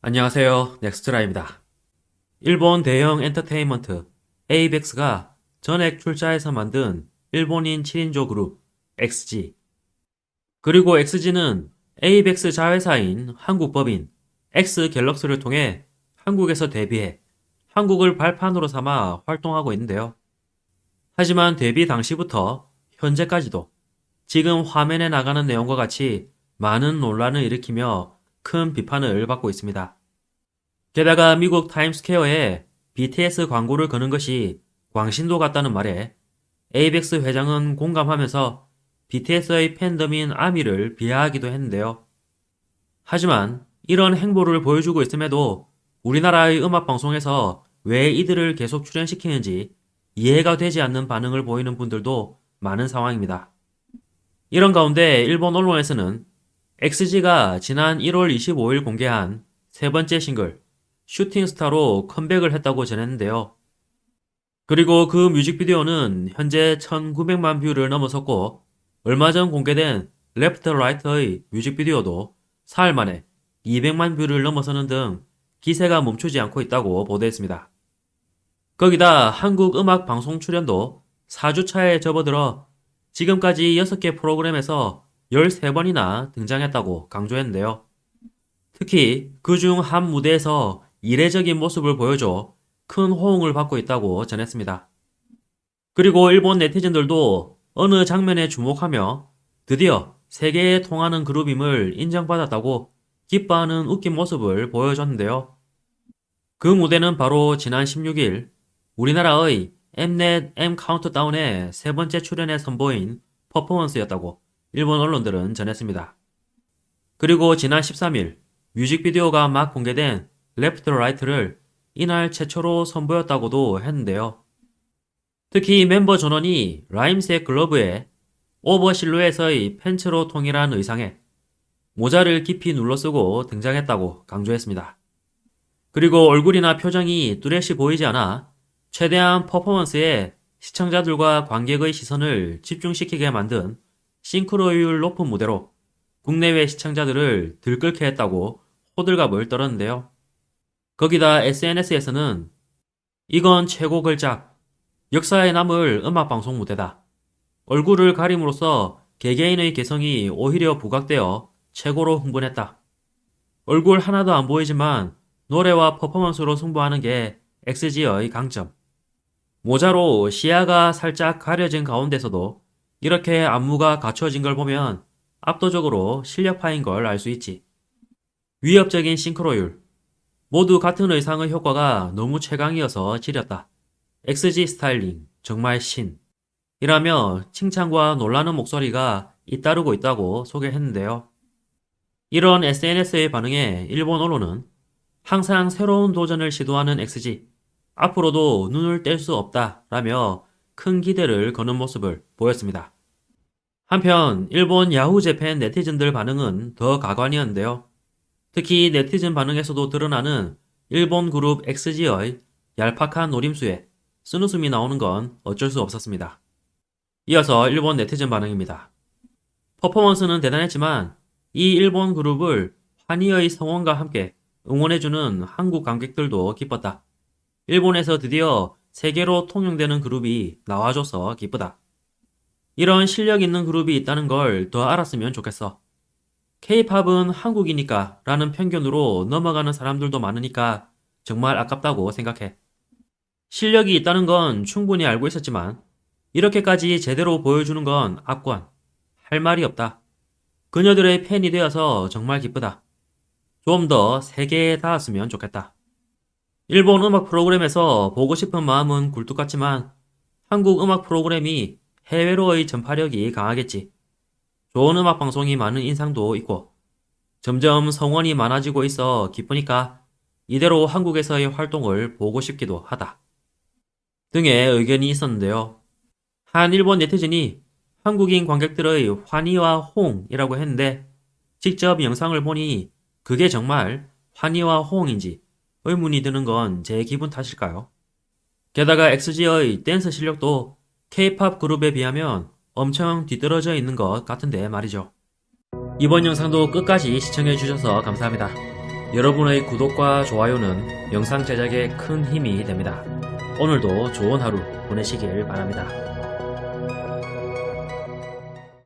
안녕하세요. 넥스트라입니다. 일본 대형 엔터테인먼트 에이벡스가 전액 출자해서 만든 일본인 7인조 그룹 XG. 그리고 XG는 에이벡스 자회사인 한국 법인 X갤럭시를 통해 한국에서 데뷔해 한국을 발판으로 삼아 활동하고 있는데요. 하지만 데뷔 당시부터 현재까지도 지금 화면에 나가는 내용과 같이 많은 논란을 일으키며 큰 비판을 받고 있습니다. 게다가 미국 타임스퀘어에 BTS 광고를 거는 것이 광신도 같다는 말에 에이벡스 회장은 공감하면서 BTS의 팬덤인 아미를 비하하기도 했는데요. 하지만 이런 행보를 보여주고 있음에도 우리나라의 음악방송에서 왜 이들을 계속 출연시키는지 이해가 되지 않는 반응을 보이는 분들도 많은 상황입니다. 이런 가운데 일본 언론에서는 XG가 지난 1월 25일 공개한 세 번째 싱글 슈팅스타로 컴백을 했다고 전했는데요. 그리고 그 뮤직비디오는 현재 1900만 뷰를 넘어섰고 얼마 전 공개된 레프트 라이트의 뮤직비디오도 사흘 만에 200만 뷰를 넘어서는 등 기세가 멈추지 않고 있다고 보도했습니다. 거기다 한국 음악 방송 출연도 4주차에 접어들어 지금까지 6개 프로그램에서 13번이나 등장했다고 강조했는데요. 특히 그중 한 무대에서 이례적인 모습을 보여줘 큰 호응을 받고 있다고 전했습니다. 그리고 일본 네티즌들도 어느 장면에 주목하며 드디어 세계에 통하는 그룹임을 인정받았다고 기뻐하는 웃긴 모습을 보여줬는데요. 그 무대는 바로 지난 16일 우리나라의 엠넷 M 카운트다운의 세 번째 출연에 선보인 퍼포먼스였다고 일본 언론들은 전했습니다. 그리고 지난 13일 뮤직비디오가 막 공개된 레프트 라이트를 이날 최초로 선보였다고도 했는데요. 특히 멤버 전원이 라임색 글러브에 오버 실루엣의 팬츠로 통일한 의상에 모자를 깊이 눌러쓰고 등장했다고 강조했습니다. 그리고 얼굴이나 표정이 뚜렷이 보이지 않아 최대한 퍼포먼스에 시청자들과 관객의 시선을 집중시키게 만든 싱크로율 높은 무대로 국내외 시청자들을 들끓게 했다고 호들갑을 떨었는데요. 거기다 SNS에서는 이건 최고 걸작, 역사에 남을 음악방송 무대다. 얼굴을 가림으로써 개개인의 개성이 오히려 부각되어 최고로 흥분했다. 얼굴 하나도 안 보이지만 노래와 퍼포먼스로 승부하는 게 XG의 강점. 모자로 시야가 살짝 가려진 가운데서도 이렇게 안무가 갖춰진 걸 보면 압도적으로 실력파인 걸 알 수 있지. 위협적인 싱크로율. 모두 같은 의상의 효과가 너무 최강이어서 지렸다. XG 스타일링 정말 신. 이라며 칭찬과 놀라는 목소리가 잇따르고 있다고 소개했는데요. 이런 SNS의 반응에 일본 언론은 항상 새로운 도전을 시도하는 XG. 앞으로도 눈을 뗄 수 없다 라며 큰 기대를 거는 모습을 보였습니다. 한편 일본 야후 재팬 네티즌들 반응은 더 가관이었는데요. 특히 네티즌 반응에서도 드러나는 일본 그룹 XG의 얄팍한 노림수에 쓴웃음이 나오는 건 어쩔 수 없었습니다. 이어서 일본 네티즌 반응입니다. 퍼포먼스는 대단했지만 이 일본 그룹을 환희의 성원과 함께 응원해주는 한국 관객들도 기뻤다. 일본에서 드디어 세계로 통용되는 그룹이 나와줘서 기쁘다. 이런 실력 있는 그룹이 있다는 걸 더 알았으면 좋겠어. K-팝은 한국이니까 라는 편견으로 넘어가는 사람들도 많으니까 정말 아깝다고 생각해. 실력이 있다는 건 충분히 알고 있었지만 이렇게까지 제대로 보여주는 건 압권. 할 말이 없다. 그녀들의 팬이 되어서 정말 기쁘다. 좀 더 세계에 닿았으면 좋겠다. 일본 음악 프로그램에서 보고 싶은 마음은 굴뚝 같지만 한국 음악 프로그램이 해외로의 전파력이 강하겠지. 좋은 음악 방송이 많은 인상도 있고 점점 성원이 많아지고 있어 기쁘니까 이대로 한국에서의 활동을 보고 싶기도 하다. 등의 의견이 있었는데요. 한 일본 네티즌이 한국인 관객들의 환희와 호응이라고 했는데 직접 영상을 보니 그게 정말 환희와 호응인지 의문이 드는 건 제 기분 탓일까요? 게다가 XG의 댄스 실력도 K-팝 그룹에 비하면 엄청 뒤떨어져 있는 것 같은데 말이죠. 이번 영상도 끝까지 시청해주셔서 감사합니다. 여러분의 구독과 좋아요는 영상 제작에 큰 힘이 됩니다. 오늘도 좋은 하루 보내시길 바랍니다.